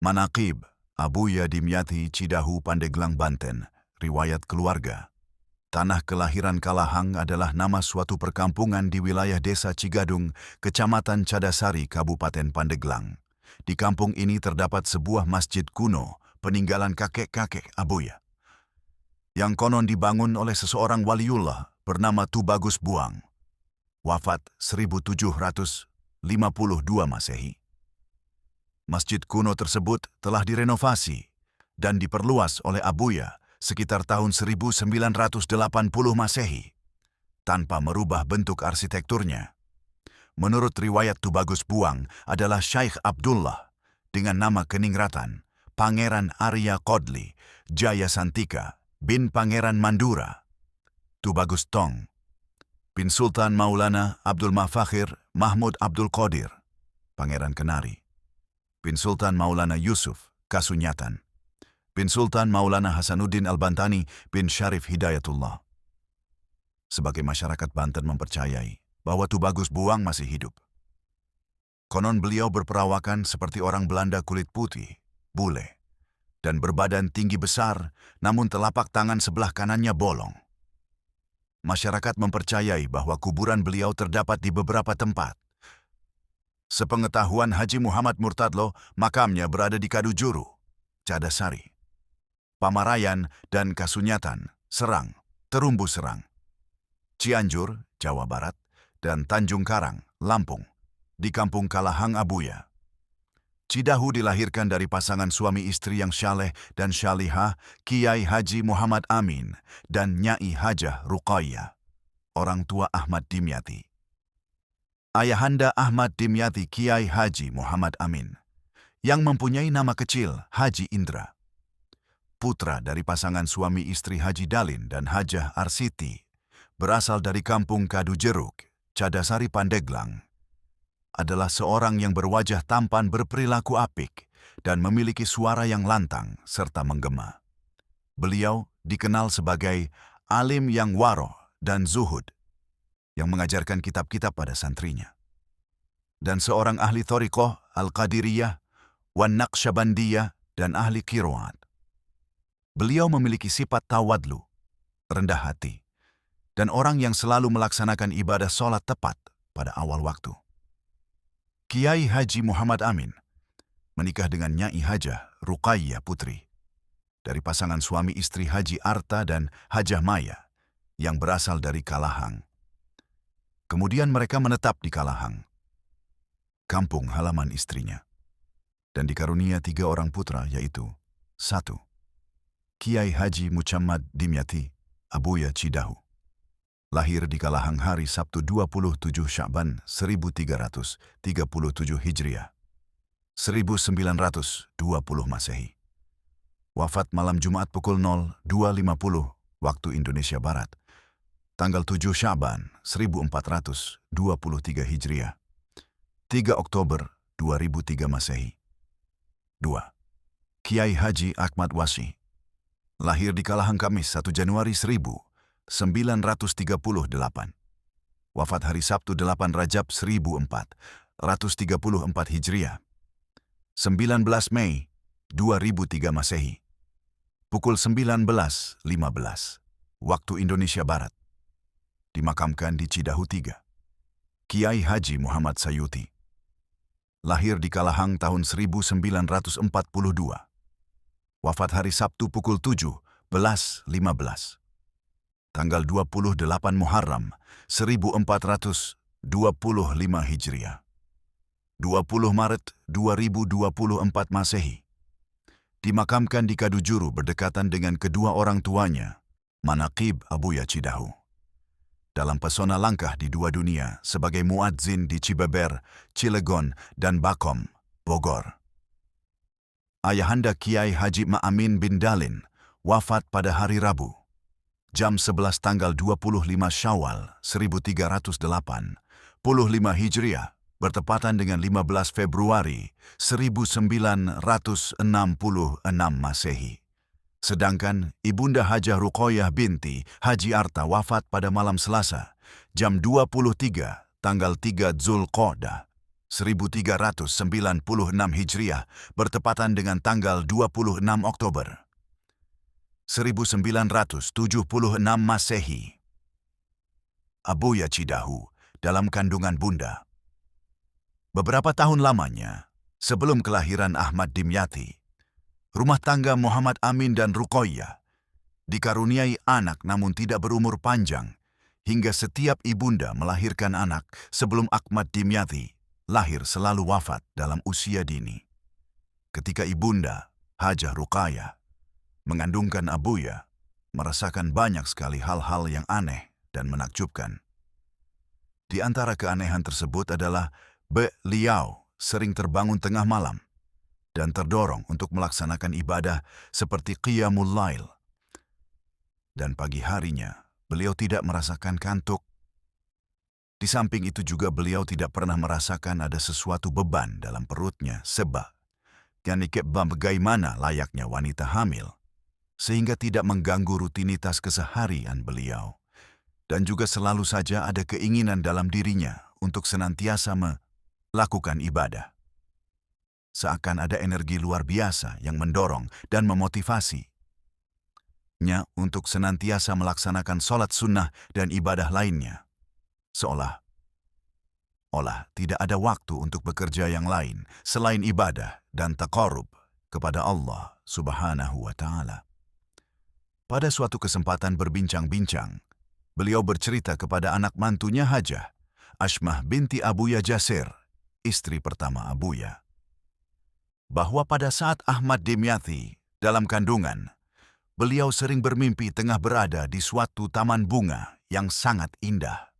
Manaqib Abuya Dimyati Cidahu Pandeglang Banten. Riwayat keluarga. Tanah kelahiran Kalahang adalah nama suatu perkampungan di wilayah Desa Cigadung, Kecamatan Cadasari, Kabupaten Pandeglang. Di kampung ini terdapat sebuah masjid kuno, peninggalan kakek-kakek Abuya, yang konon dibangun oleh seseorang waliullah bernama Tubagus Buang. Wafat 1752 Masehi. Masjid kuno tersebut telah direnovasi dan diperluas oleh Abuya sekitar tahun 1980 Masehi, tanpa merubah bentuk arsitekturnya. Menurut riwayat Tubagus Buang adalah Syekh Abdullah dengan nama keningratan Pangeran Arya Kodli Jaya Santika bin Pangeran Mandura Tubagus Tong bin Sultan Maulana Abdul Mafakhir Mahmud Abdul Qadir Pangeran Kenari bin Sultan Maulana Yusuf Kasunyatan bin Sultan Maulana Hasanuddin Al-Bantani bin Syarif Hidayatullah. Sebagai masyarakat Banten mempercayai bahwa Tubagus Buang masih hidup. Konon beliau berperawakan seperti orang Belanda kulit putih, bule, dan berbadan tinggi besar, namun telapak tangan sebelah kanannya bolong. Masyarakat mempercayai bahwa kuburan beliau terdapat di beberapa tempat. Sepengetahuan Haji Muhammad Murtadlo, makamnya berada di Kadujuru, Cadasari, Pamarayan, dan Kasunyatan, Serang, Terumbu Serang, Cianjur, Jawa Barat, dan Tanjung Karang, Lampung, di kampung Kalahang Abuya. Cidahu dilahirkan dari pasangan suami istri yang syaleh dan syalihah, Kiai Haji Muhammad Amin dan Nyai Hajah Ruqayyah, orang tua Ahmad Dimyati. Ayahanda Ahmad Dimyati Kiai Haji Muhammad Amin, yang mempunyai nama kecil Haji Indra. Putra dari pasangan suami istri Haji Dalin dan Hajah Arsiti, berasal dari kampung Kadujeruk, Cadasari Pandeglang, adalah seorang yang berwajah tampan, berperilaku apik, dan memiliki suara yang lantang serta menggema. Beliau dikenal sebagai alim yang waroh dan zuhud, yang mengajarkan kitab-kitab pada santrinya, dan seorang ahli thoriqoh, Al-Qadiriyah, wan Naqsyabandiyah, dan ahli qiraat. Beliau memiliki sifat tawadlu, rendah hati, dan orang yang selalu melaksanakan ibadah sholat tepat pada awal waktu. Kiai Haji Muhammad Amin menikah dengan Nyai Hajah Ruqayyah putri dari pasangan suami istri Haji Arta dan Hajah Maya yang berasal dari Kalahang. Kemudian mereka menetap di Kalahang, kampung halaman istrinya, dan dikarunia 3 orang putra, yaitu 1. Kiai Haji Muhammad Dimyati Abuya Cidahu, lahir di Kalahang hari Sabtu 27 Sya'ban 1337 Hijriah, 1920 Masehi. Wafat malam Jumat pukul 02.50 waktu Indonesia Barat, tanggal 7 Sya'ban 1423 Hijriah, 3 Oktober 2003 Masehi. 2. Kiai Haji Ahmad Wasyi, lahir di Kalahang Kamis 1 Januari 1938. Wafat hari Sabtu 8 Rajab 1434 Hijriah, 19 Mei 2003 Masehi. Pukul 19.15 waktu Indonesia Barat. Dimakamkan di Cidahu 3. Kiai Haji Muhammad Sayuti, lahir di Kalahang tahun 1942. Wafat hari Sabtu pukul 17.15. Tanggal 28 Muharram 1425 Hijriah, 20 Maret 2024 Masehi. Dimakamkan di Kadujuru berdekatan dengan kedua orang tuanya, Manaqib Abuya Cidahu, dalam pesona langkah di 2 dunia sebagai muadzin di Cibeber, Cilegon, dan Bakom, Bogor. Ayahanda Kiai Haji Ma'amin bin Dalin wafat pada hari Rabu, jam 11 tanggal 25 Syawal 1385 Hijriah, bertepatan dengan 15 Februari 1966 Masehi. Sedangkan Ibunda Hajah Ruqayyah binti Haji Arta wafat pada malam Selasa, jam 23 tanggal 3 Zulqa'dah 1396 Hijriah bertepatan dengan tanggal 26 Oktober 1976 Masehi. Abuya Cidahu dalam kandungan bunda. Beberapa tahun lamanya, sebelum kelahiran Ahmad Dimyati, rumah tangga Muhammad Amin dan Ruqayyah dikaruniai anak namun tidak berumur panjang, hingga setiap ibunda melahirkan anak sebelum Ahmad Dimyati lahir selalu wafat dalam usia dini. Ketika ibunda, Hajah Ruqayyah, mengandungkan Abuya, merasakan banyak sekali hal-hal yang aneh dan menakjubkan. Di antara keanehan tersebut adalah beliau sering terbangun tengah malam dan terdorong untuk melaksanakan ibadah seperti Qiyamul Lail. Dan pagi harinya, beliau tidak merasakan kantuk. Di samping itu juga beliau tidak pernah merasakan ada sesuatu beban dalam perutnya sebab bagaimana layaknya wanita hamil, sehingga tidak mengganggu rutinitas keseharian beliau. Dan juga selalu saja ada keinginan dalam dirinya untuk senantiasa melakukan ibadah. Seakan ada energi luar biasa yang mendorong dan memotivasinya untuk senantiasa melaksanakan sholat sunnah dan ibadah lainnya. Seolah-olah tidak ada waktu untuk bekerja yang lain selain ibadah dan taqarrub kepada Allah Subhanahu wa Ta'ala. Pada suatu kesempatan berbincang-bincang, beliau bercerita kepada anak mantunya Hajah, Ashmah binti Abuya Jasir, istri pertama Abuya, bahwa pada saat Ahmad Dimyati dalam kandungan, beliau sering bermimpi tengah berada di suatu taman bunga yang sangat indah,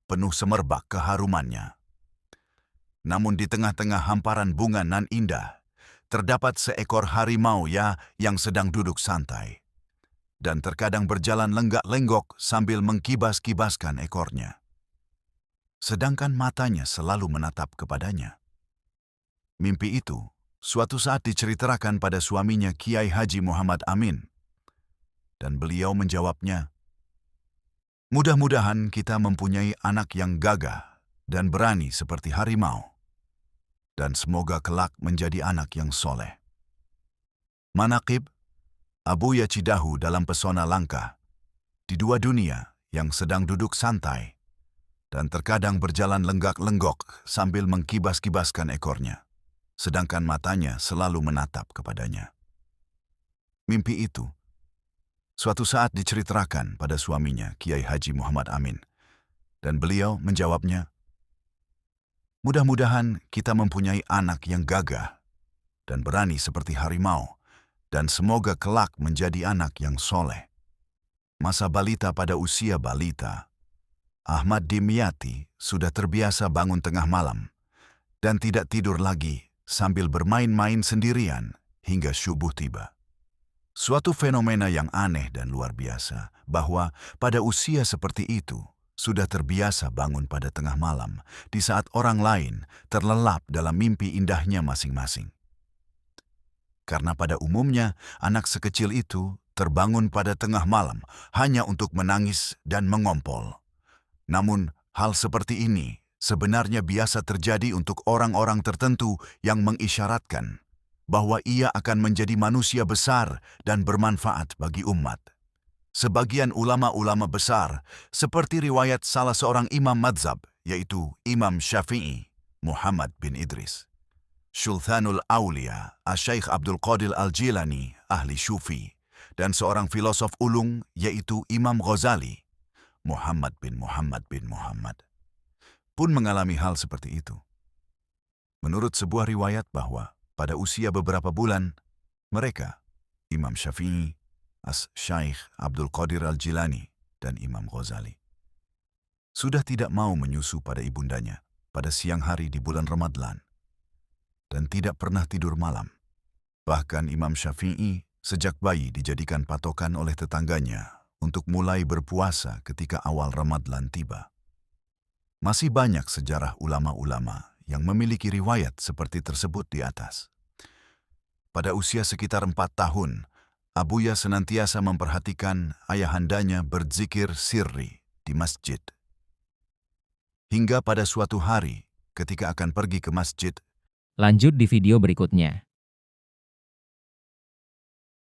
penuh semerbak keharumannya. Namun di tengah-tengah hamparan bunga nan indah, terdapat seekor harimau yang sedang duduk santai dan terkadang berjalan lenggak-lenggok sambil mengkibas-kibaskan ekornya. Sedangkan matanya selalu menatap kepadanya. Mimpi itu suatu saat diceritakan pada suaminya Kiai Haji Muhammad Amin, dan beliau menjawabnya, "Mudah-mudahan kita mempunyai anak yang gagah dan berani seperti harimau, dan semoga kelak menjadi anak yang soleh." Manaqib Abuya Cidahu dalam pesona langka, di dua dunia yang sedang duduk santai, dan terkadang berjalan lenggak-lenggok sambil mengkibas-kibaskan ekornya, sedangkan matanya selalu menatap kepadanya. Mimpi itu suatu saat diceritakan pada suaminya Kiai Haji Muhammad Amin, dan beliau menjawabnya, "Mudah-mudahan kita mempunyai anak yang gagah dan berani seperti harimau, dan semoga kelak menjadi anak yang soleh." Masa balita pada usia balita, Ahmad Dimyati sudah terbiasa bangun tengah malam dan tidak tidur lagi sambil bermain-main sendirian hingga subuh tiba. Suatu fenomena yang aneh dan luar biasa bahwa pada usia seperti itu sudah terbiasa bangun pada tengah malam di saat orang lain terlelap dalam mimpi indahnya masing-masing. Karena pada umumnya anak sekecil itu terbangun pada tengah malam hanya untuk menangis dan mengompol. Namun hal seperti ini sebenarnya biasa terjadi untuk orang-orang tertentu yang mengisyaratkan bahwa ia akan menjadi manusia besar dan bermanfaat bagi umat. Sebagian ulama-ulama besar, seperti riwayat salah seorang imam madzhab, yaitu Imam Syafi'i, Muhammad bin Idris, Sultanul Aulia, Asy-Syaikh Abdul Qadir Al-Jilani, ahli Syufi, dan seorang filosof ulung yaitu Imam Ghazali, Muhammad bin Muhammad, pun mengalami hal seperti itu. Menurut sebuah riwayat bahwa pada usia beberapa bulan, mereka, Imam Syafi'i, Asy-Syaikh Abdul Qadir Al-Jilani, dan Imam Ghazali, sudah tidak mau menyusu pada ibundanya pada siang hari di bulan Ramadhan, dan tidak pernah tidur malam. Bahkan Imam Syafi'i sejak bayi dijadikan patokan oleh tetangganya untuk mulai berpuasa ketika awal Ramadhan tiba. Masih banyak sejarah ulama-ulama yang memiliki riwayat seperti tersebut di atas. Pada usia sekitar 4 tahun, Abuya senantiasa memperhatikan ayahandanya berzikir sirri di masjid. Hingga pada suatu hari, ketika akan pergi ke masjid. Lanjut di video berikutnya.